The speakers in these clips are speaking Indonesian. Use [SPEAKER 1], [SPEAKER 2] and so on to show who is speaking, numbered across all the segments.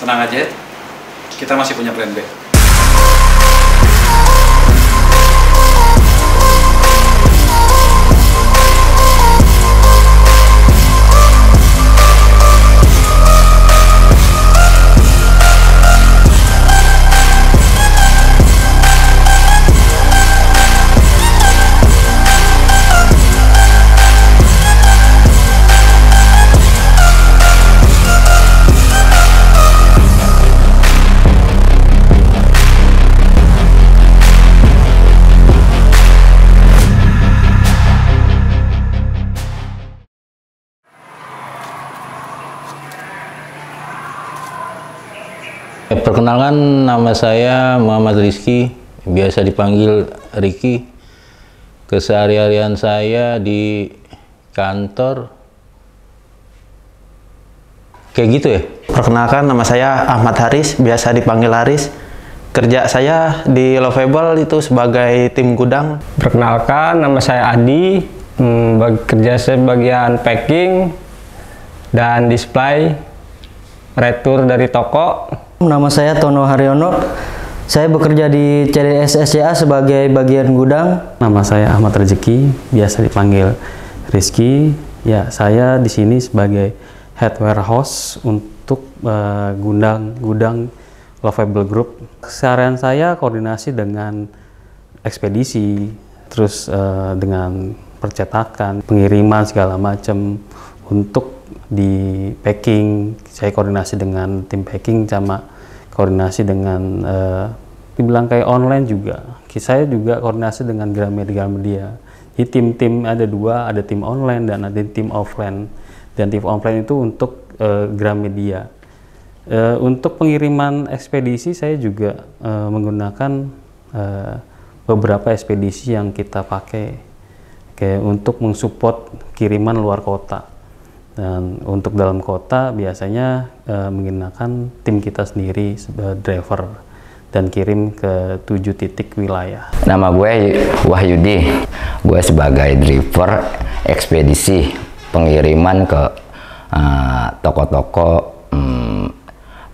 [SPEAKER 1] tenang aja, kita masih punya plan B.
[SPEAKER 2] Perkenalkan, nama saya Muhammad Rizky, biasa dipanggil Ricky. Keseharian saya di kantor kayak gitu ya.
[SPEAKER 3] Perkenalkan, nama saya Ahmad Haris, biasa dipanggil Haris. Kerja saya di Lovable itu sebagai tim gudang.
[SPEAKER 4] Perkenalkan, nama saya Adi, bekerja sebagian packing dan display retur dari toko.
[SPEAKER 5] Nama saya Tono Haryono, saya bekerja di CDS-SCA sebagai bagian gudang.
[SPEAKER 6] Nama saya Ahmad Rezeki, biasa dipanggil Rizky. Ya, saya di sini sebagai head warehouse untuk gudang Lovable Group. Keseharian saya koordinasi dengan ekspedisi, terus dengan percetakan, pengiriman segala macam. Untuk di packing, saya koordinasi dengan tim packing, sama koordinasi dengan dibilang kayak online juga. Saya juga koordinasi dengan Gramedia. Jadi tim-tim ada dua, ada tim online dan ada tim offline. Dan tim offline itu untuk Gramedia. Untuk pengiriman ekspedisi saya juga menggunakan beberapa ekspedisi yang kita pakai kayak untuk mensupport kiriman luar kota. Dan untuk dalam kota biasanya menggunakan tim kita sendiri sebagai driver dan kirim ke 7 titik wilayah.
[SPEAKER 7] Nama gue Wahyudi, gue sebagai driver ekspedisi pengiriman ke toko-toko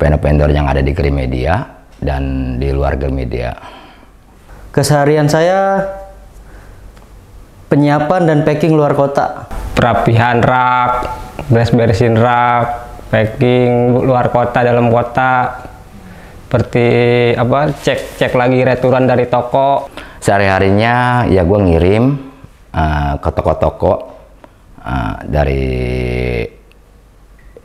[SPEAKER 7] vendor-vendor yang ada di Gramedia dan di luar Gramedia.
[SPEAKER 5] Keseharian saya penyiapan dan packing luar kota.
[SPEAKER 4] Perapihan rak, beres-beresin rak, packing luar kota, dalam kota, seperti apa, cek lagi returan dari toko.
[SPEAKER 7] Sehari-harinya ya gue ngirim ke toko-toko dari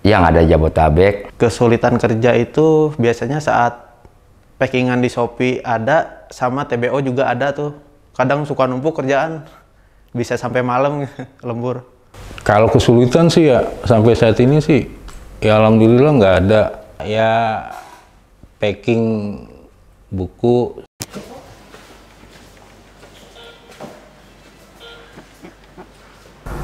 [SPEAKER 7] yang ada Jabotabek.
[SPEAKER 3] Kesulitan kerja itu biasanya saat packingan di Shopee ada, sama TBO juga ada tuh. Kadang suka numpuk kerjaan, bisa sampai malam lembur.
[SPEAKER 2] Kalau kesulitan sih ya sampai saat ini sih ya alhamdulillah nggak ada. Ya packing buku.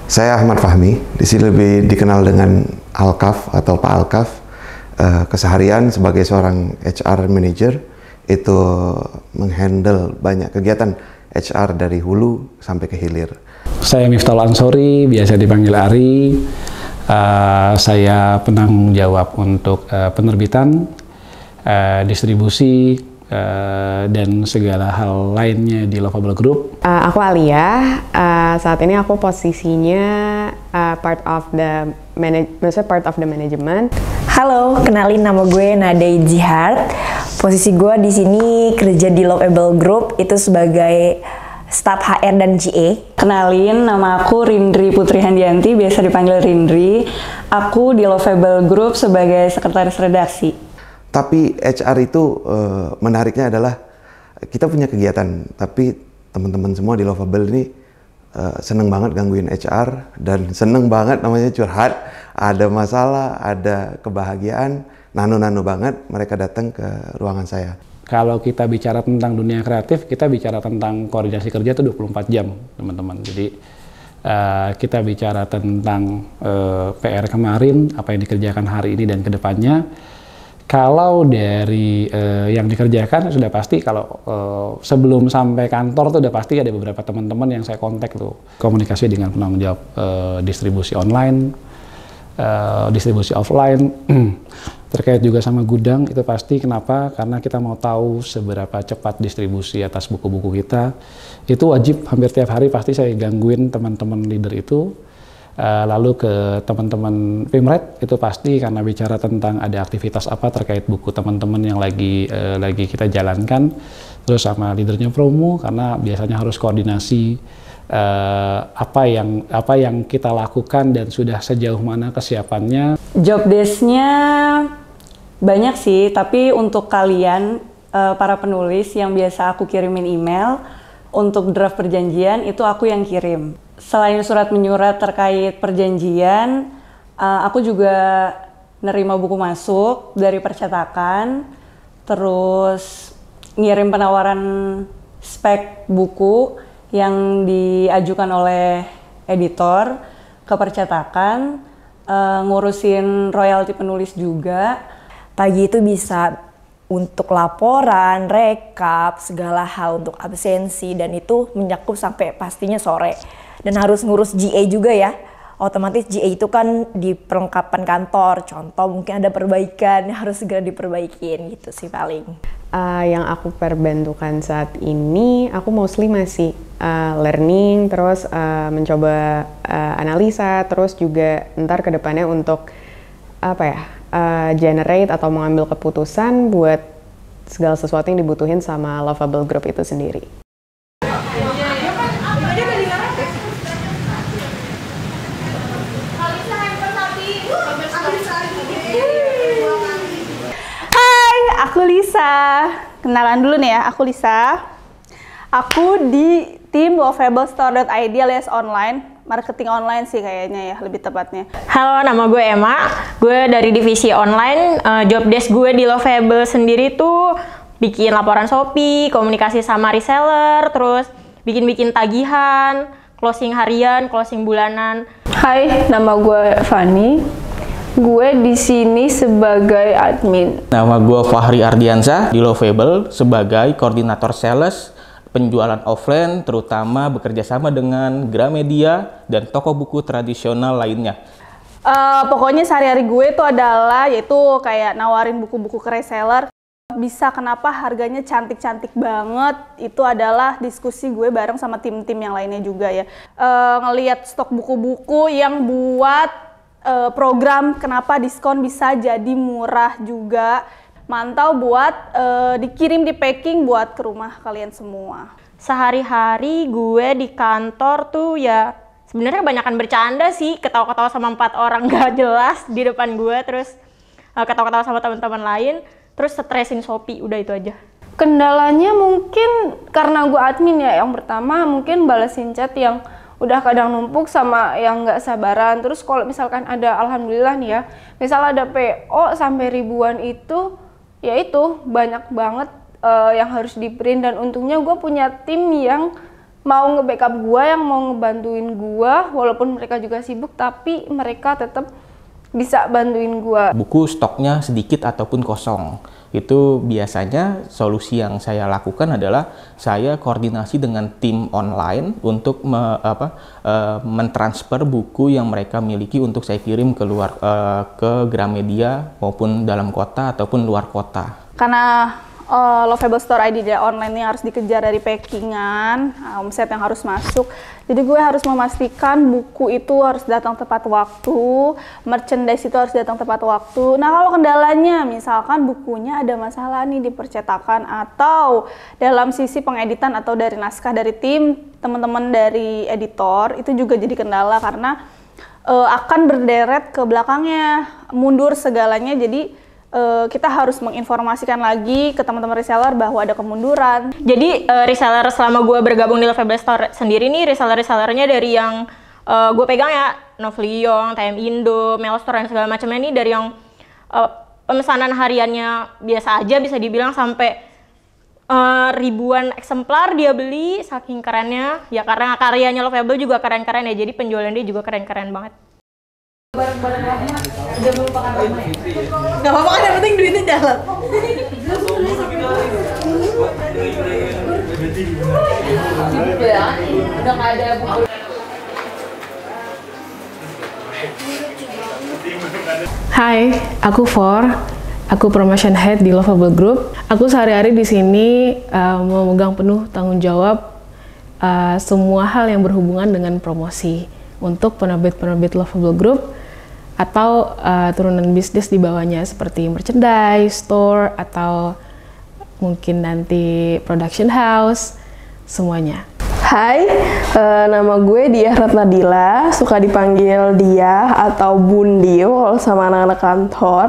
[SPEAKER 8] Saya Ahmad Fahmi, di sini lebih dikenal dengan Alkaf atau Pak Alkaf. Keseharian sebagai seorang HR manager itu menghandle banyak kegiatan HR dari hulu sampai ke hilir.
[SPEAKER 9] Saya Miftahul Ansori, biasa dipanggil Ari. Saya penanggung jawab untuk penerbitan, distribusi, dan segala hal lainnya di Lovable Group.
[SPEAKER 10] Aku Alia, saat ini aku posisinya part of the management.
[SPEAKER 11] Halo, kenalin nama gue Nadei Jihad. Posisi gue di sini kerja di Lovable Group itu sebagai staf HR dan GA.
[SPEAKER 12] Kenalin, nama aku Rindri Putri Handianti, biasa dipanggil Rindri. Aku di Lovable Group sebagai sekretaris redaksi.
[SPEAKER 8] Tapi HR itu menariknya adalah kita punya kegiatan, tapi teman-teman semua di Lovable ini seneng banget gangguin HR dan seneng banget namanya curhat. Ada masalah, ada kebahagiaan, nano-nano banget mereka datang ke ruangan saya.
[SPEAKER 9] Kalau kita bicara tentang dunia kreatif, kita bicara tentang koordinasi kerja itu 24 jam, teman-teman. Jadi kita bicara tentang PR kemarin, apa yang dikerjakan hari ini dan kedepannya. Kalau dari yang dikerjakan sudah pasti, kalau sebelum sampai kantor tuh udah pasti ada beberapa teman-teman yang saya kontak tuh. Komunikasi dengan penanggung jawab distribusi online, distribusi offline. Terkait juga sama gudang, itu pasti kenapa? Karena kita mau tahu seberapa cepat distribusi atas buku-buku kita. Itu wajib hampir tiap hari pasti saya gangguin teman-teman leader itu. Lalu ke teman-teman Pimret itu pasti karena bicara tentang ada aktivitas apa terkait buku teman-teman yang lagi kita jalankan. Terus sama leadernya promo karena biasanya harus koordinasi apa yang kita lakukan dan sudah sejauh mana kesiapannya.
[SPEAKER 12] Job desk-nya banyak sih, tapi untuk kalian para penulis yang biasa aku kirimin email untuk draft perjanjian itu aku yang kirim. Selain surat menyurat terkait perjanjian, aku juga nerima buku masuk dari percetakan, terus ngirim penawaran spek buku yang diajukan oleh editor ke percetakan, ngurusin royalti penulis juga.
[SPEAKER 11] Pagi itu bisa untuk laporan, rekap, segala hal untuk absensi, dan itu menyakup sampai pastinya sore. Dan harus ngurus GA juga ya. Otomatis GA itu kan di perlengkapan kantor. Contoh mungkin ada perbaikan harus segera diperbaikin gitu sih paling.
[SPEAKER 10] Yang aku perbantukan saat ini, aku mostly masih learning, terus mencoba analisa, terus juga ntar ke depannya untuk generate atau mengambil keputusan buat segala sesuatu yang dibutuhin sama Lovable Group itu sendiri.
[SPEAKER 13] Aku Lisa, kenalan dulu nih ya, aku Lisa. Aku di tim lovable.store.id alias online, marketing online sih kayaknya ya, lebih tepatnya.
[SPEAKER 14] Halo, nama gue Emma, gue dari divisi online. Job desk gue di Lovable sendiri tuh bikin laporan Shopee, komunikasi sama reseller, terus bikin-bikin tagihan, closing harian, closing bulanan.
[SPEAKER 15] Hai, nama gue Fani. Gue di sini sebagai admin.
[SPEAKER 16] Nama gue Fahri Ardiansyah di Lovable sebagai koordinator sales penjualan offline, terutama bekerja sama dengan Gramedia dan toko buku tradisional lainnya.
[SPEAKER 13] Pokoknya sehari-hari gue itu adalah yaitu kayak nawarin buku-buku ke reseller. Bisa kenapa harganya cantik-cantik banget, itu adalah diskusi gue bareng sama tim-tim yang lainnya juga ya. Ngelihat stok buku-buku yang buat program kenapa diskon bisa jadi murah juga, mantau buat dikirim di packing buat ke rumah kalian semua.
[SPEAKER 14] Sehari-hari gue di kantor tuh ya sebenarnya kebanyakan bercanda sih, ketawa-ketawa sama 4 orang gak jelas di depan gue, terus ketawa-ketawa sama teman-teman lain, terus stressin Shopee, udah itu aja.
[SPEAKER 15] Kendalanya mungkin karena gue admin ya, yang pertama mungkin balesin chat yang udah kadang numpuk sama yang nggak sabaran. Terus kalau misalkan ada, alhamdulillah nih ya, misal ada PO sampai ribuan itu, ya itu banyak banget yang harus di print. Dan untungnya gue punya tim yang mau nge-backup gue, yang mau ngebantuin gue, walaupun mereka juga sibuk, tapi mereka tetap bisa bantuin gue.
[SPEAKER 16] Buku stoknya sedikit ataupun kosong, itu biasanya solusi yang saya lakukan adalah saya koordinasi dengan tim online untuk mentransfer buku yang mereka miliki untuk saya kirim keluar ke Gramedia maupun dalam kota ataupun luar kota.
[SPEAKER 13] Karena Lovable Store ID online ini harus dikejar dari packingan, omset yang harus masuk. Jadi gue harus memastikan buku itu harus datang tepat waktu, merchandise itu harus datang tepat waktu. Nah kalau kendalanya misalkan bukunya ada masalah nih di percetakan atau dalam sisi pengeditan atau dari naskah dari tim, teman-teman dari editor, itu juga jadi kendala karena akan berderet ke belakangnya, mundur segalanya. Jadi kita harus menginformasikan lagi ke teman-teman reseller bahwa ada kemunduran.
[SPEAKER 14] Jadi reseller selama gue bergabung di Lovable Store sendiri nih, reseller-resellernya dari yang gue pegang ya, Novliong, TM Indo, Mailstore dan segala macamnya, ini dari yang pemesanan hariannya biasa aja bisa dibilang sampai ribuan eksemplar dia beli, saking kerennya ya, karena karyanya Lovable juga keren-keren ya, jadi penjualan dia juga keren-keren banget.
[SPEAKER 13] Barang-barang lama udah melupakan lama ya? Gak apa-apa kan, yang penting duitnya jalan. Udah gak ada buku.
[SPEAKER 17] Hai, aku For. Aku promotion head di Lovable Group. Aku sehari-hari di sini memegang penuh tanggung jawab semua hal yang berhubungan dengan promosi untuk penerbit-penerbit Lovable Group atau turunan bisnis di bawahnya seperti merchandise, store, atau mungkin nanti production house, semuanya.
[SPEAKER 15] Hai, nama gue Diah Ratnadila, suka dipanggil Diah atau Bundio kalau sama anak-anak kantor.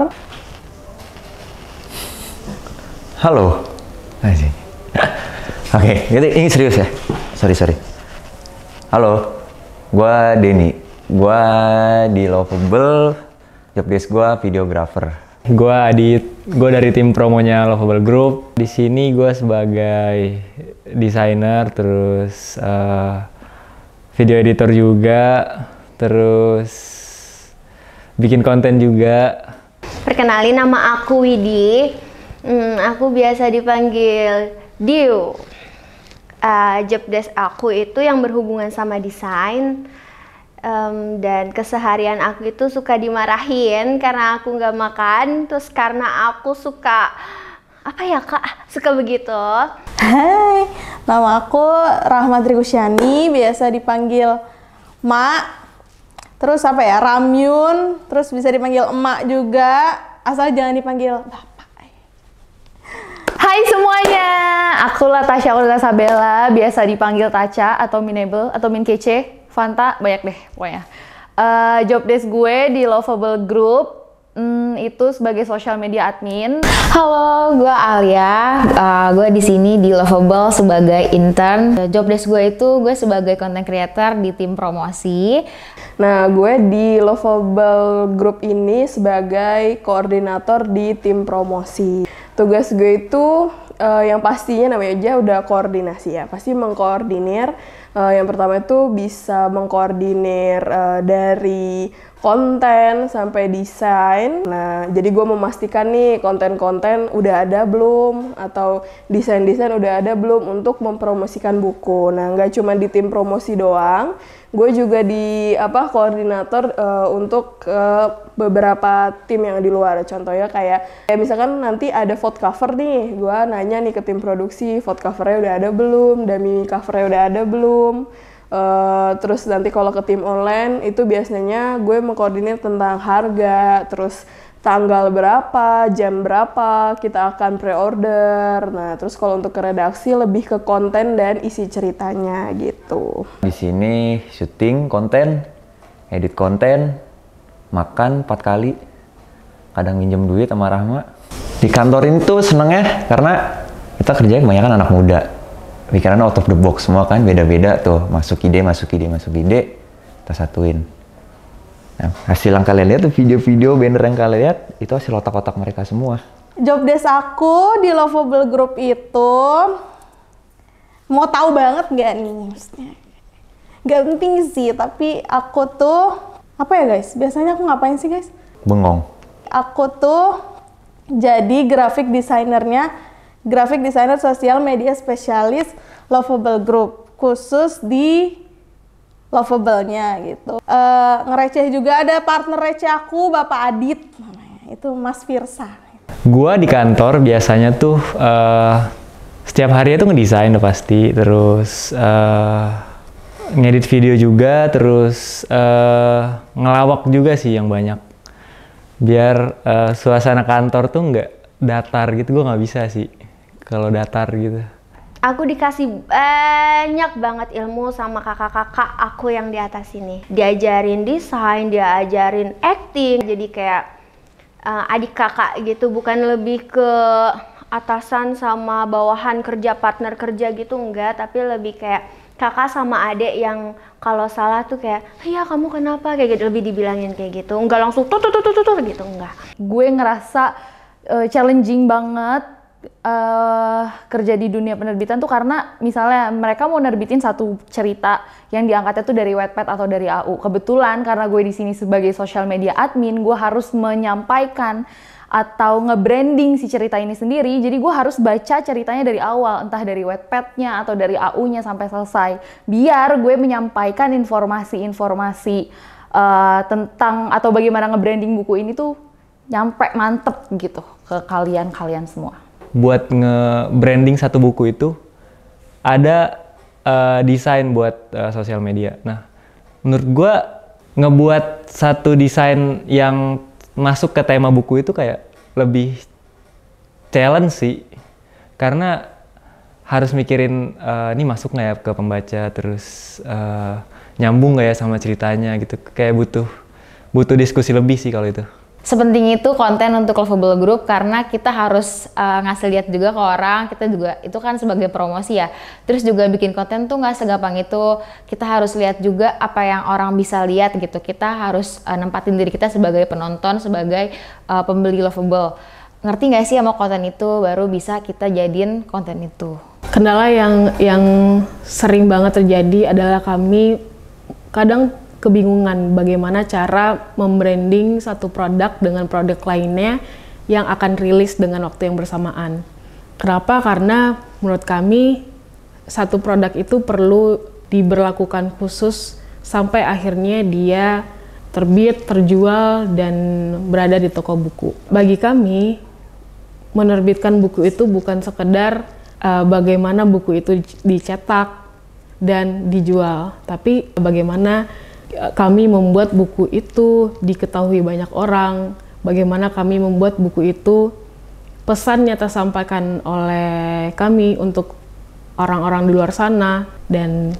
[SPEAKER 18] Halo. Oke, ini serius ya? Sorry. Halo, gue Denny. Gue di Lovable, job desk gue videographer.
[SPEAKER 19] Gue Adit, gue dari tim promonya Lovable Group. Di sini gue sebagai desainer, terus video editor juga, terus bikin konten juga.
[SPEAKER 20] Perkenalin, nama aku Widi. Aku biasa dipanggil Diu. Job desk aku itu yang berhubungan sama desain. Dan keseharian aku itu suka dimarahin karena aku nggak makan. Terus karena aku suka, apa ya kak? Suka begitu.
[SPEAKER 15] Hai, nama aku Rahmat Rikusyani, biasa dipanggil Mak. Terus apa ya, Ramyun. Terus bisa dipanggil Emak juga. Asal jangan dipanggil Bapak.
[SPEAKER 21] Hai semuanya, aku Latasha Urza Sabella, biasa dipanggil Taca atau Minable atau Min Kece, Fanta, banyak deh pokoknya. Job desk gue di Lovable Group itu sebagai social media admin.
[SPEAKER 22] Halo, gue Alia. Gue di sini di Lovable sebagai intern. Job desk gue itu gue sebagai content creator di tim promosi.
[SPEAKER 15] Nah, gue di Lovable Group ini sebagai koordinator di tim promosi. Tugas gue itu yang pastinya namanya aja udah koordinasi ya, pasti mengkoordinir. Yang pertama itu bisa mengkoordinir dari konten sampai desain. Nah, jadi gue memastikan nih konten-konten udah ada belum atau desain-desain udah ada belum untuk mempromosikan buku. Nah, nggak cuma di tim promosi doang, gue juga di koordinator untuk beberapa tim yang di luar. Contohnya kayak misalkan nanti ada vote cover nih, gue nanya nih ke tim produksi, vote covernya udah ada belum, dummy covernya udah ada belum. Terus nanti kalau ke tim online itu biasanya gue mengkoordinir tentang harga, terus tanggal berapa, jam berapa kita akan pre-order. Nah, terus kalau untuk ke redaksi lebih ke konten dan isi ceritanya gitu.
[SPEAKER 18] Di sini syuting konten, edit konten, makan 4 kali, kadang minjem duit sama Rahma. Di kantor ini tuh senengnya karena kita kerjanya kebanyakan anak muda. Pikiran out of the box semua kan, beda-beda tuh, masuk ide, kita satuin. Nah, hasil yang kalian lihat tuh, video-video banner yang kalian lihat, itu hasil otak-otak mereka semua.
[SPEAKER 15] Job desk aku di Lovable Group itu, mau tahu banget nggak nih? Maksudnya nggak penting sih, tapi aku tuh, apa ya guys, biasanya aku ngapain sih guys?
[SPEAKER 18] Bengong.
[SPEAKER 15] Aku tuh jadi graphic designer sosial media spesialis Lovable Group, khusus di Lovable-nya gitu. Ngereceh juga ada partner receh aku, Bapak Adit namanya, itu Mas Firsa.
[SPEAKER 19] Gua di kantor biasanya tuh setiap hari itu ngedesain udah pasti, terus ngedit video juga, terus ngelawak juga sih yang banyak. Biar suasana kantor tuh nggak datar gitu, gue nggak bisa sih kalau datar gitu.
[SPEAKER 20] Aku dikasih banyak banget ilmu sama kakak-kakak aku yang di atas ini. Diajarin desain, diajarin acting, jadi kayak adik kakak gitu, bukan lebih ke atasan sama bawahan kerja, partner kerja gitu, enggak, tapi lebih kayak kakak sama adik yang kalau salah tuh kayak, iya kamu kenapa, kayak gitu, lebih dibilangin kayak gitu, enggak langsung tuh gitu, enggak.
[SPEAKER 21] Gue ngerasa challenging banget kerja di dunia penerbitan tuh, karena misalnya mereka mau nerbitin satu cerita yang diangkatnya tuh dari Wattpad atau dari AU. Kebetulan karena gue di sini sebagai social media admin, gue harus menyampaikan atau nge-branding si cerita ini sendiri, jadi gue harus baca ceritanya dari awal, entah dari Wattpad-nya atau dari AU-nya sampai selesai, biar gue menyampaikan informasi-informasi tentang atau bagaimana nge-branding buku ini tuh nyampe mantep gitu ke kalian semua.
[SPEAKER 19] Buat nge-branding satu buku itu ada desain buat sosial media. Nah, menurut gue ngebuat satu desain yang masuk ke tema buku itu kayak lebih challenge sih, karena harus mikirin ini masuk nggak ya ke pembaca, terus nyambung nggak ya sama ceritanya gitu. Kayak butuh diskusi lebih sih kalau itu.
[SPEAKER 22] Sepenting itu konten untuk Lovable Group karena kita harus ngasih lihat juga ke orang, kita juga itu kan sebagai promosi ya. Terus juga bikin konten tuh nggak segampang itu, kita harus lihat juga apa yang orang bisa lihat gitu. Kita harus nempatin diri kita sebagai penonton, sebagai pembeli Lovable. Ngerti nggak sih sama konten itu, baru bisa kita jadiin konten itu.
[SPEAKER 17] Kendala yang sering banget terjadi adalah kami kadang kebingungan bagaimana cara membranding satu produk dengan produk lainnya yang akan rilis dengan waktu yang bersamaan. Kenapa? Karena menurut kami satu produk itu perlu diberlakukan khusus sampai akhirnya dia terbit, terjual, dan berada di toko buku. Bagi kami, menerbitkan buku itu bukan sekedar bagaimana buku itu dicetak dan dijual, tapi bagaimana kami membuat buku itu diketahui banyak orang, bagaimana kami membuat buku itu pesannya tersampaikan oleh kami untuk orang-orang di luar sana, dan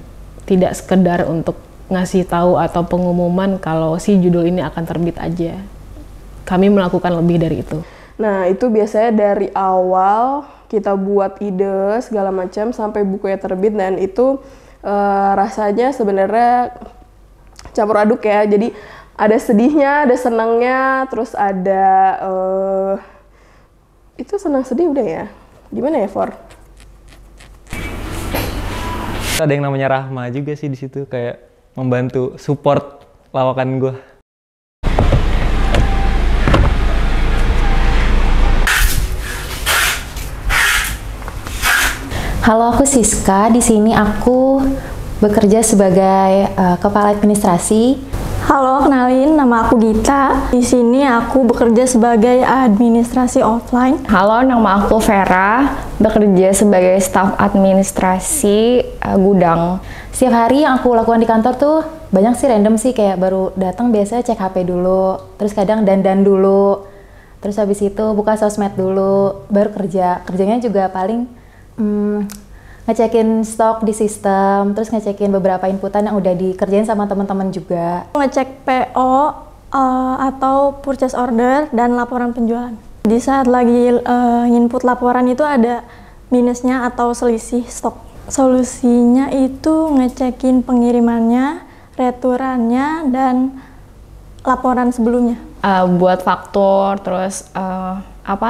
[SPEAKER 17] tidak sekedar untuk ngasih tahu atau pengumuman kalau si judul ini akan terbit aja. Kami melakukan lebih dari itu.
[SPEAKER 1] Nah, itu biasanya dari awal kita buat ide segala macam sampai bukunya terbit, dan itu rasanya sebenarnya campur aduk ya. Jadi ada sedihnya, ada senangnya, terus ada itu senang sedih udah ya. Gimana ya, For?
[SPEAKER 19] Ada yang namanya Rahma juga sih di situ, kayak membantu support lawakan gue.
[SPEAKER 22] Halo, aku Siska. Di sini aku bekerja sebagai kepala administrasi.
[SPEAKER 6] Halo, kenalin, nama aku Gita. Di sini aku bekerja sebagai administrasi offline.
[SPEAKER 22] Halo, nama aku Vera. Bekerja sebagai staf administrasi gudang. Setiap hari yang aku lakukan di kantor tuh banyak sih random sih, kayak baru datang biasanya cek HP dulu, terus kadang dandan dulu, terus habis itu buka sosmed dulu, baru kerja. Kerjanya juga paling ngecekin stok di sistem, terus ngecekin beberapa inputan yang udah dikerjain sama teman-teman juga.
[SPEAKER 6] Ngecek PO atau purchase order dan laporan penjualan. Di saat lagi input laporan itu ada minusnya atau selisih stok. Solusinya itu ngecekin pengirimannya, returannya, dan laporan sebelumnya.
[SPEAKER 21] Buat faktur, terus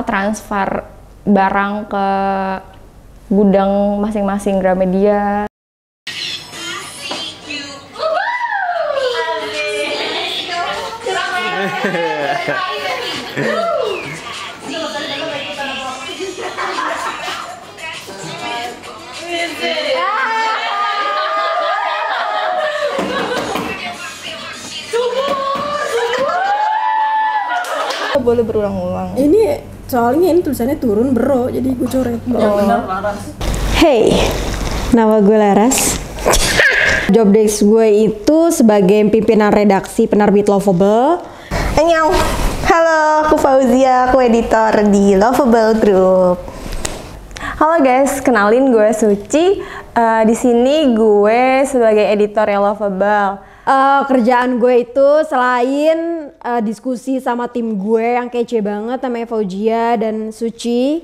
[SPEAKER 21] transfer barang ke gudang masing-masing Gramedia.
[SPEAKER 1] Boleh berulang-ulang.
[SPEAKER 23] Ini soalnya ini tulisannya turun bro, jadi gue coret.
[SPEAKER 24] Hey, nama gue Laras. Job desk gue itu sebagai pimpinan redaksi penerbit Lovable.
[SPEAKER 1] Annyeong. Halo, aku Fauzia, aku editor di Lovable Group. Halo guys, kenalin gue Suci. Di sini gue sebagai editor Lovable.
[SPEAKER 24] Kerjaan gue itu selain diskusi sama tim gue yang kece banget namanya Fauzia dan Suci,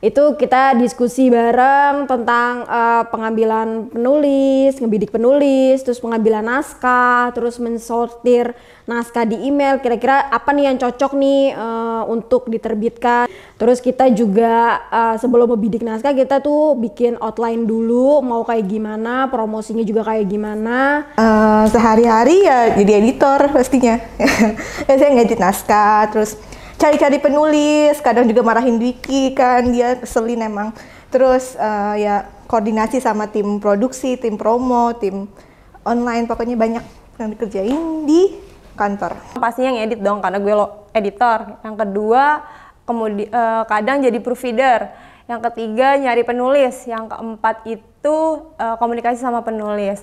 [SPEAKER 24] itu kita diskusi bareng tentang pengambilan penulis, ngebidik penulis, terus pengambilan naskah, terus mensortir naskah di email, kira-kira apa nih yang cocok nih untuk diterbitkan. Terus kita juga sebelum membidik naskah kita tuh bikin outline dulu mau kayak gimana, promosinya juga kayak gimana.
[SPEAKER 1] Sehari-hari ya jadi editor pastinya. Saya ngedit naskah, terus cari-cari penulis, kadang juga marahin Dwiki kan, dia keselin emang. Terus ya koordinasi sama tim produksi, tim promo, tim online, pokoknya banyak yang dikerjain di
[SPEAKER 3] kantor. Pastinya ngedit dong karena gue editor. Yang kedua kadang jadi proofreader. Yang ketiga nyari penulis. Yang keempat itu komunikasi sama penulis.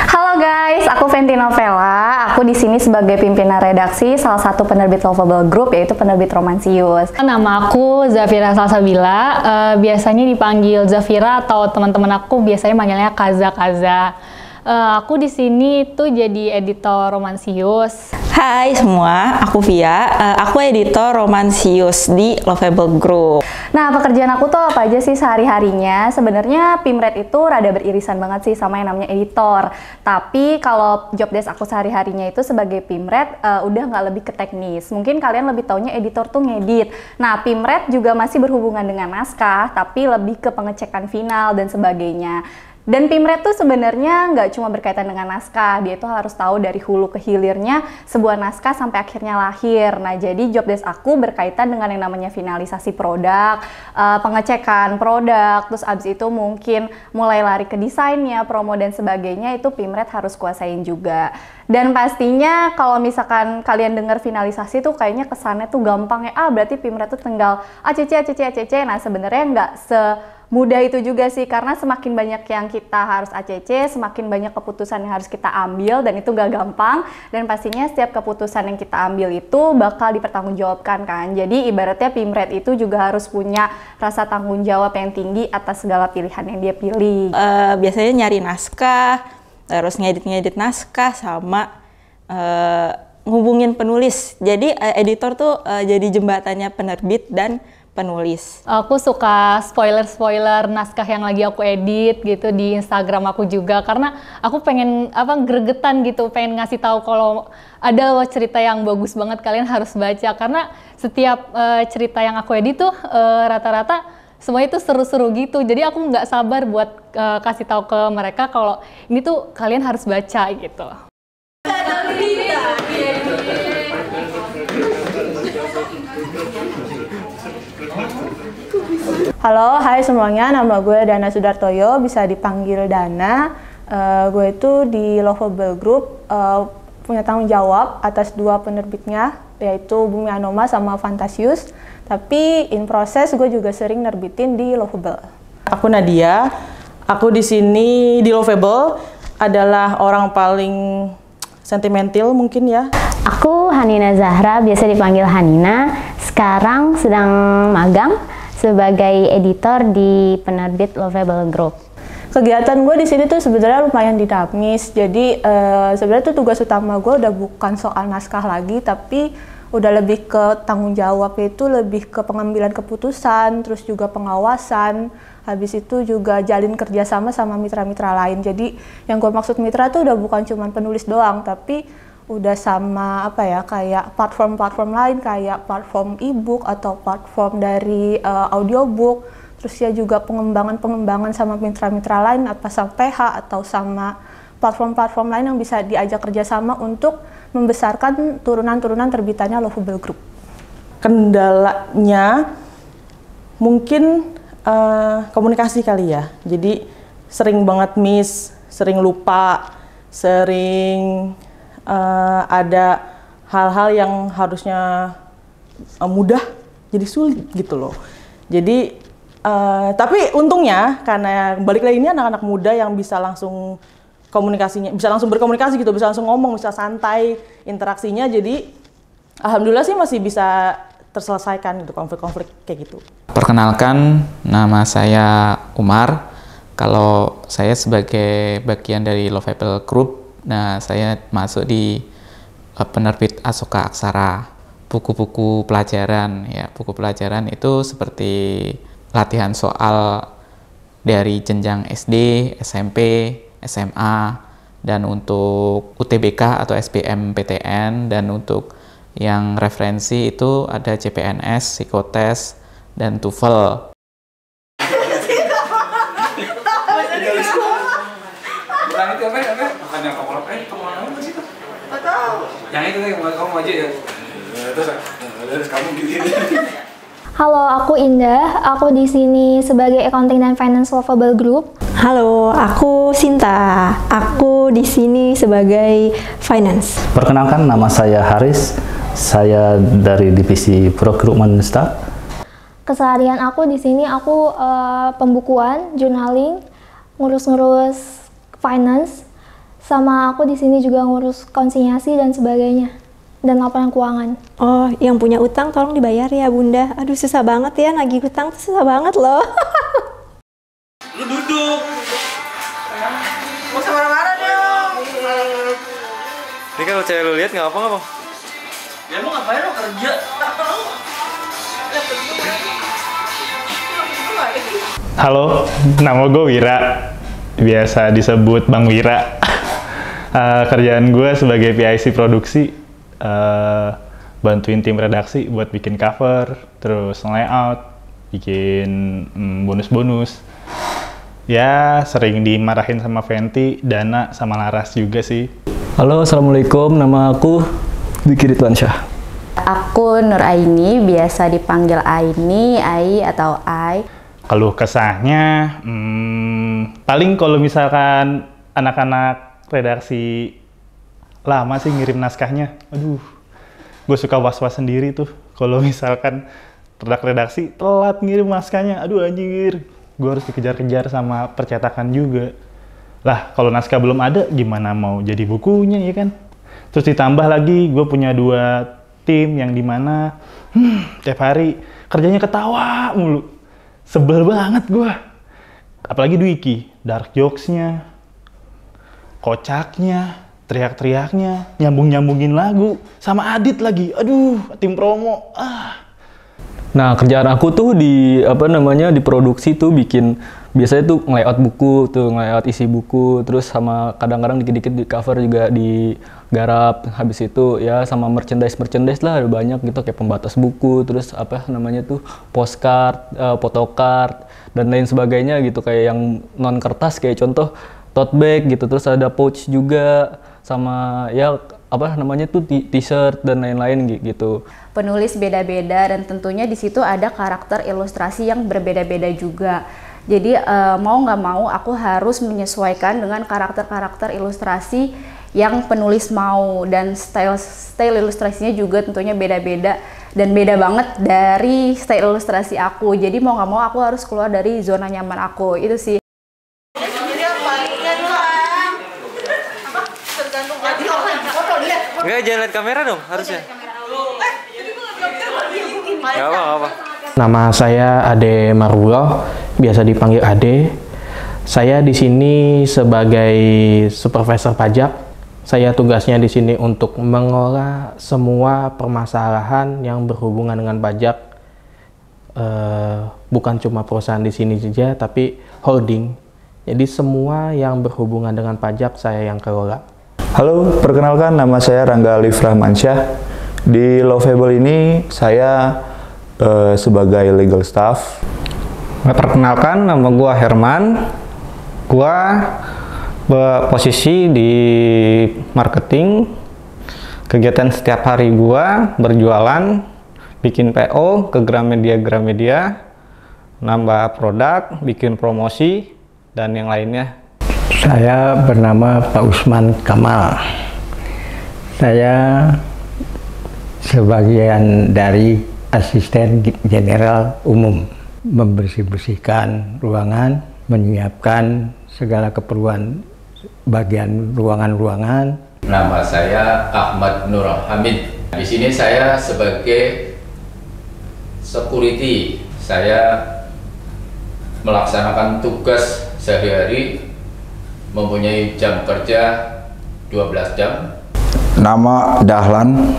[SPEAKER 4] Halo guys, aku Fenty Novella. Aku di sini sebagai pimpinan redaksi salah satu penerbit Lovable Group, yaitu penerbit Romansius.
[SPEAKER 21] Nama aku Zafira Salsabila. Biasanya dipanggil Zafira atau teman-teman aku biasanya manggilnya Kaza. Aku di sini tuh jadi editor Romansius.
[SPEAKER 5] Hai semua, aku Via. Aku editor Romansius di Lovable Group.
[SPEAKER 4] Nah, pekerjaan aku tuh apa aja sih sehari-harinya? Sebenarnya Pimret itu rada beririsan banget sih sama yang namanya editor. Tapi kalau job desk aku sehari-harinya itu sebagai Pimret udah nggak lebih ke teknis. Mungkin kalian lebih taunya editor tuh ngedit. Nah, Pimret juga masih berhubungan dengan naskah, tapi lebih ke pengecekan final dan sebagainya. Dan Pimret tuh sebenarnya nggak cuma berkaitan dengan naskah, dia itu harus tahu dari hulu ke hilirnya sebuah naskah sampai akhirnya lahir. Nah, jadi job desk aku berkaitan dengan yang namanya finalisasi produk, pengecekan produk, terus abis itu mungkin mulai lari ke desainnya, promo dan sebagainya, itu Pimret harus kuasain juga. Dan pastinya kalau misalkan kalian dengar finalisasi tuh kayaknya kesannya tuh gampang ya, berarti Pimret tuh tinggal ACC. Nah, sebenarnya nggak semudah itu juga sih, karena semakin banyak yang kita harus ACC, semakin banyak keputusan yang harus kita ambil, dan itu gak gampang. Dan pastinya setiap keputusan yang kita ambil itu bakal dipertanggungjawabkan kan. Jadi ibaratnya Pimret itu juga harus punya rasa tanggung jawab yang tinggi atas segala pilihan yang dia pilih.
[SPEAKER 5] Biasanya nyari naskah, terus ngedit naskah, sama ngubungin penulis. Jadi editor tuh jadi jembatannya penerbit dan penulis.
[SPEAKER 21] Aku suka spoiler naskah yang lagi aku edit gitu di Instagram aku juga, karena aku pengen gregetan gitu, pengen ngasih tahu kalau ada cerita yang bagus banget, kalian harus baca, karena setiap cerita yang aku edit tuh rata-rata semua itu seru-seru gitu. Jadi aku nggak sabar buat kasih tahu ke mereka kalau ini tuh kalian harus baca gitu.
[SPEAKER 3] Halo, hai semuanya, nama gue Dana Sudartoyo, bisa dipanggil Dana. Gue itu di Lovable Group punya tanggung jawab atas dua penerbitnya, yaitu Bumi Anoma sama Fantasius. Tapi in proses gue juga sering nerbitin di Lovable.
[SPEAKER 7] Aku Nadia, aku di sini di Lovable adalah orang paling sentimental mungkin ya.
[SPEAKER 25] Aku Hanina Zahra, biasa dipanggil Hanina. Sekarang sedang magang sebagai editor di penerbit Lovable Group.
[SPEAKER 3] Kegiatan gue di sini tuh sebenarnya lumayan dinamis. Jadi sebenarnya tuh tugas utama gue udah bukan soal naskah lagi, tapi udah lebih ke tanggung jawab, itu lebih ke pengambilan keputusan, terus juga pengawasan. Habis itu juga jalin kerjasama sama mitra-mitra lain. Jadi yang gue maksud mitra tuh udah bukan cuma penulis doang, tapi udah sama kayak platform-platform lain, kayak platform e-book atau platform dari audiobook, terus ya juga pengembangan sama mitra-mitra lain, apa sama PH atau sama platform-platform lain yang bisa diajak kerjasama untuk membesarkan turunan-turunan terbitannya Lovable Group.
[SPEAKER 7] Kendalanya mungkin komunikasi kali ya, jadi sering banget miss, sering lupa, sering ada hal-hal yang harusnya mudah jadi sulit gitu loh. Jadi tapi untungnya karena balik lagi ini anak-anak muda yang bisa langsung komunikasinya, bisa langsung berkomunikasi gitu, bisa langsung ngomong, bisa santai interaksinya. Jadi alhamdulillah sih masih bisa terselesaikan gitu konflik-konflik kayak gitu.
[SPEAKER 16] Perkenalkan, nama saya Umar. Kalau saya sebagai bagian dari Lovable Group, nah, saya masuk di penerbit Asoka Aksara. Buku-buku pelajaran, ya, buku pelajaran itu seperti latihan soal dari jenjang SD, SMP, SMA, dan untuk UTBK atau SBMPTN, dan untuk yang referensi itu ada CPNS, Psikotes, dan TOEFL.
[SPEAKER 25] Halo, aku Indah. Aku di sini sebagai Accounting dan Finance Lovable Group.
[SPEAKER 23] Halo, aku Sinta. Aku di sini sebagai finance.
[SPEAKER 2] Perkenalkan, nama saya Haris. Saya dari divisi procurement staff.
[SPEAKER 8] Keseharian aku di sini aku pembukuan, journaling, ngurus-ngurus finance, sama aku di sini juga ngurus konsinyasi dan sebagainya, dan laporan keuangan.
[SPEAKER 23] Oh, yang punya utang tolong dibayar ya Bunda. Aduh susah banget ya, nagih utang tuh susah banget loh.
[SPEAKER 9] Lu duduk. Mau usah marah-marah dong.
[SPEAKER 11] Ini kalau cewek lu lihat nggak apa-apa.
[SPEAKER 9] Ya lu ngapain lo kerja?
[SPEAKER 12] Halo, nama gue Wira. Biasa disebut Bang Wira. Kerjaan gue sebagai PIC produksi, bantuin tim redaksi buat bikin cover, terus layout, bikin bonus-bonus. Ya, sering dimarahin sama Fenty, Dana, sama Laras juga sih.
[SPEAKER 11] Halo, assalamualaikum. Nama aku Diki Ridwansyah.
[SPEAKER 25] Aku Nur Aini, biasa dipanggil Aini, Ai atau Ai.
[SPEAKER 12] Keluh kesahnya, paling kalau misalkan anak-anak redaksi lama sih ngirim naskahnya. Aduh, gue suka was-was sendiri tuh. Kalau misalkan redaksi telat ngirim naskahnya, aduh anjir. Gue harus dikejar-kejar sama percetakan juga. Lah, kalau naskah belum ada, gimana mau jadi bukunya ya kan? Terus ditambah lagi, gue punya 2 tim yang dimana tiap hari kerjanya ketawa mulu. Sebel banget gue. Apalagi Dwiki, dark jokes-nya, kocaknya, teriak-teriaknya, nyambung-nyambungin lagu, sama Adit lagi. Aduh, tim promo.
[SPEAKER 11] Nah, kerjaan aku tuh di di produksi tuh bikin biasanya tuh nge-layout buku, tuh nge-layout isi buku, terus sama kadang-kadang dikit-dikit di cover juga digarap. Habis itu ya sama merchandise lah ada banyak gitu kayak pembatas buku, terus postcard, photocard dan lain sebagainya gitu kayak yang non kertas kayak contoh tote bag gitu, terus ada pouch juga sama ya t-shirt dan lain-lain gitu.
[SPEAKER 25] Penulis beda-beda dan tentunya di situ ada karakter ilustrasi yang berbeda-beda juga. Jadi mau nggak mau aku harus menyesuaikan dengan karakter-karakter ilustrasi yang penulis mau, dan style ilustrasinya juga tentunya beda-beda dan beda banget dari style ilustrasi aku. Jadi mau nggak mau aku harus keluar dari zona nyaman aku, itu sih.
[SPEAKER 11] Enggak, jangan lihat kamera dong, harusnya. Gak apa-apa.
[SPEAKER 26] Nama saya Ade Marwuloh, biasa dipanggil Ade. Saya di sini sebagai supervisor pajak. Saya tugasnya di sini untuk mengolah semua permasalahan yang berhubungan dengan pajak. Bukan cuma perusahaan di sini saja, tapi holding. Jadi semua yang berhubungan dengan pajak saya yang kelola.
[SPEAKER 27] Halo, perkenalkan nama saya Rangga Alif Rahmansyah. Di Lovable ini saya sebagai legal staff.
[SPEAKER 28] Perkenalkan, nama gua Herman. Gua posisi di marketing. Kegiatan setiap hari gua berjualan, bikin PO ke Gramedia, nambah produk, bikin promosi, dan yang lainnya.
[SPEAKER 29] Saya bernama Pak Usman Kamal. Saya sebagian dari asisten general umum, membersih-bersihkan ruangan, menyiapkan segala keperluan bagian ruangan-ruangan.
[SPEAKER 30] Nama saya Ahmad Nur Hamid. Di sini saya sebagai security. Saya melaksanakan tugas sehari-hari, mempunyai jam kerja 12 jam.
[SPEAKER 31] Nama Dahlan,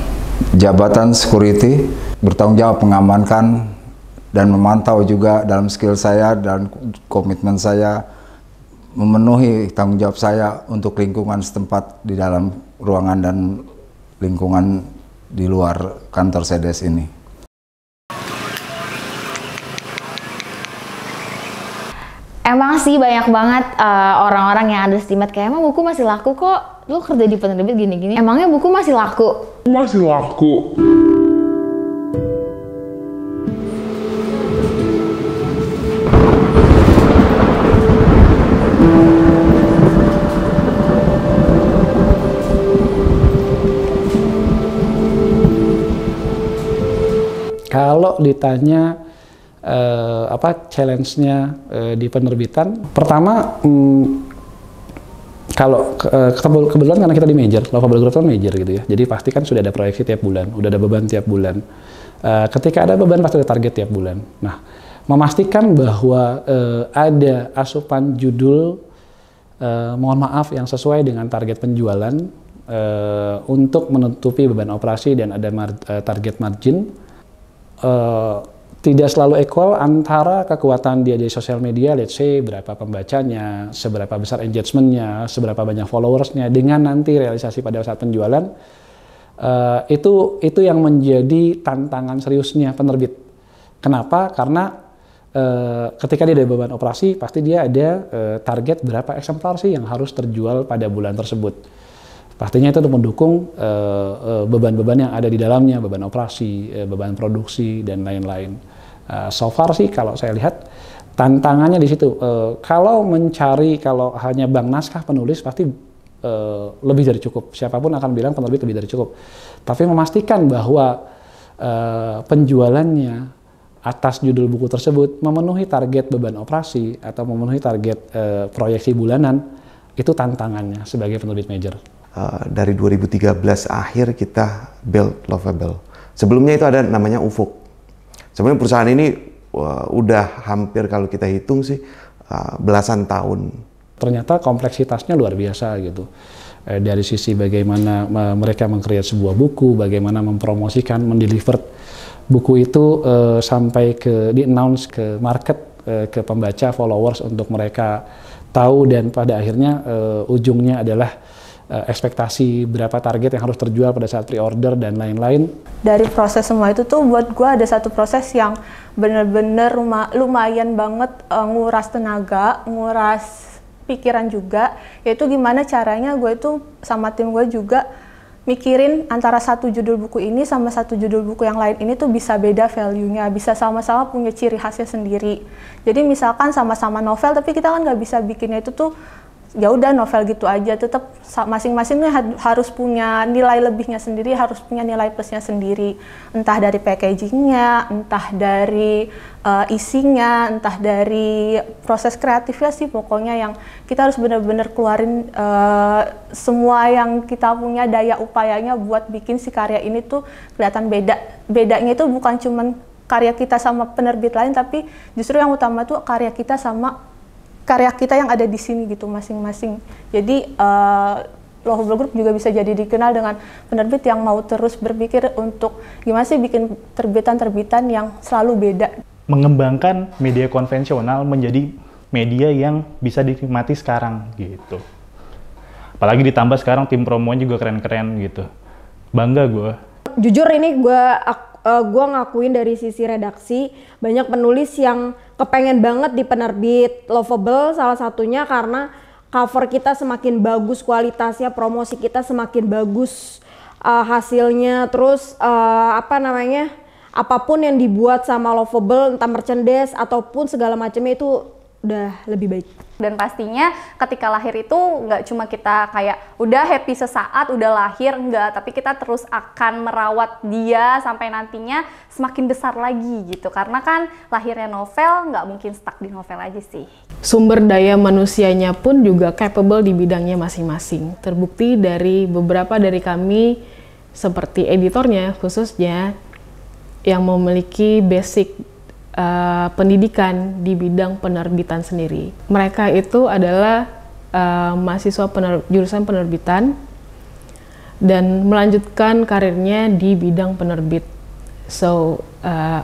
[SPEAKER 31] jabatan security, bertanggung jawab mengamankan dan memantau juga dalam skill saya dan komitmen saya memenuhi tanggung jawab saya untuk lingkungan setempat di dalam ruangan dan lingkungan di luar kantor CDS ini.
[SPEAKER 22] Emang sih banyak banget orang-orang yang underestimate kayak emang buku masih laku kok, lu kerja di penerbit gini-gini, emangnya buku masih laku?
[SPEAKER 32] Masih laku.
[SPEAKER 1] Kalau ditanya challenge-nya di penerbitan, pertama kalau kebetulan karena kita di major, Lovable Group kan major gitu ya, jadi pasti kan sudah ada proyeksi tiap bulan, udah ada beban tiap bulan. Ketika ada beban pasti ada target tiap bulan. Nah, memastikan bahwa ada asupan judul, mohon maaf, yang sesuai dengan target penjualan untuk menutupi beban operasi dan ada target margin. Tidak selalu equal antara kekuatan dia di sosial media, let's say berapa pembacanya, seberapa besar engagementnya, seberapa banyak followersnya, dengan nanti realisasi pada saat penjualan. Itu yang menjadi tantangan seriusnya penerbit. Kenapa? Karena ketika dia ada beban operasi, pasti dia ada target berapa eksemplar sih yang harus terjual pada bulan tersebut. Pastinya itu untuk mendukung beban-beban yang ada di dalamnya, beban operasi, beban produksi, dan lain-lain. So far sih kalau saya lihat tantangannya di situ. Kalau hanya bank naskah penulis pasti lebih dari cukup. Siapapun akan bilang penerbit lebih dari cukup. Tapi memastikan bahwa penjualannya atas judul buku tersebut memenuhi target beban operasi atau memenuhi target proyeksi bulanan, itu tantangannya sebagai penerbit major.
[SPEAKER 4] Dari 2013 akhir kita build Lovable. Sebelumnya itu ada namanya Ufuk. Sebenarnya perusahaan ini udah hampir kalau kita hitung sih belasan tahun.
[SPEAKER 1] Ternyata kompleksitasnya luar biasa gitu. Dari sisi bagaimana mereka meng-create sebuah buku, bagaimana mempromosikan, mendeliver buku itu sampai di-announce ke market, ke pembaca, followers untuk mereka tahu, dan pada akhirnya ujungnya adalah ekspektasi berapa target yang harus terjual pada saat pre-order dan lain-lain. Dari proses semua itu tuh buat gue ada satu proses yang bener-bener lumayan banget nguras tenaga, nguras pikiran juga, yaitu gimana caranya gue itu sama tim gue juga mikirin antara satu judul buku ini sama satu judul buku yang lain ini tuh bisa beda value-nya, bisa sama-sama punya ciri khasnya sendiri. Jadi misalkan sama-sama novel, tapi kita kan nggak bisa bikinnya itu tuh ya udah novel gitu aja, tetap masing-masingnya harus punya nilai lebihnya sendiri, harus punya nilai plusnya sendiri, entah dari packagingnya, entah dari isinya, entah dari proses kreatifnya sih, pokoknya yang kita harus benar-benar keluarin semua yang kita punya daya upayanya buat bikin si karya ini tuh kelihatan beda. Bedanya itu bukan cuman karya kita sama penerbit lain, tapi justru yang utama tuh karya kita sama karya kita yang ada di sini gitu masing-masing. Jadi Lovable Group juga bisa jadi dikenal dengan penerbit yang mau terus berpikir untuk gimana sih bikin terbitan-terbitan yang selalu beda.
[SPEAKER 12] Mengembangkan media konvensional menjadi media yang bisa dinikmati sekarang gitu. Apalagi ditambah sekarang tim promonya juga keren-keren gitu. Bangga gue.
[SPEAKER 6] Jujur ini gue ngakuin dari sisi redaksi, banyak penulis yang kepengen banget di penerbit Lovable, salah satunya karena cover kita semakin bagus kualitasnya, promosi kita semakin bagus hasilnya, terus apapun yang dibuat sama Lovable, entah merchandise ataupun segala macamnya itu udah lebih baik.
[SPEAKER 10] Dan pastinya ketika lahir itu nggak cuma kita kayak udah happy sesaat, udah lahir, enggak, tapi kita terus akan merawat dia sampai nantinya semakin besar lagi gitu. Karena kan lahirnya novel nggak mungkin stuck di novel aja sih.
[SPEAKER 21] Sumber daya manusianya pun juga capable di bidangnya masing-masing. Terbukti dari beberapa dari kami seperti editornya khususnya yang memiliki basic pendidikan di bidang penerbitan sendiri. Mereka itu adalah mahasiswa jurusan penerbitan dan melanjutkan karirnya di bidang penerbit. So,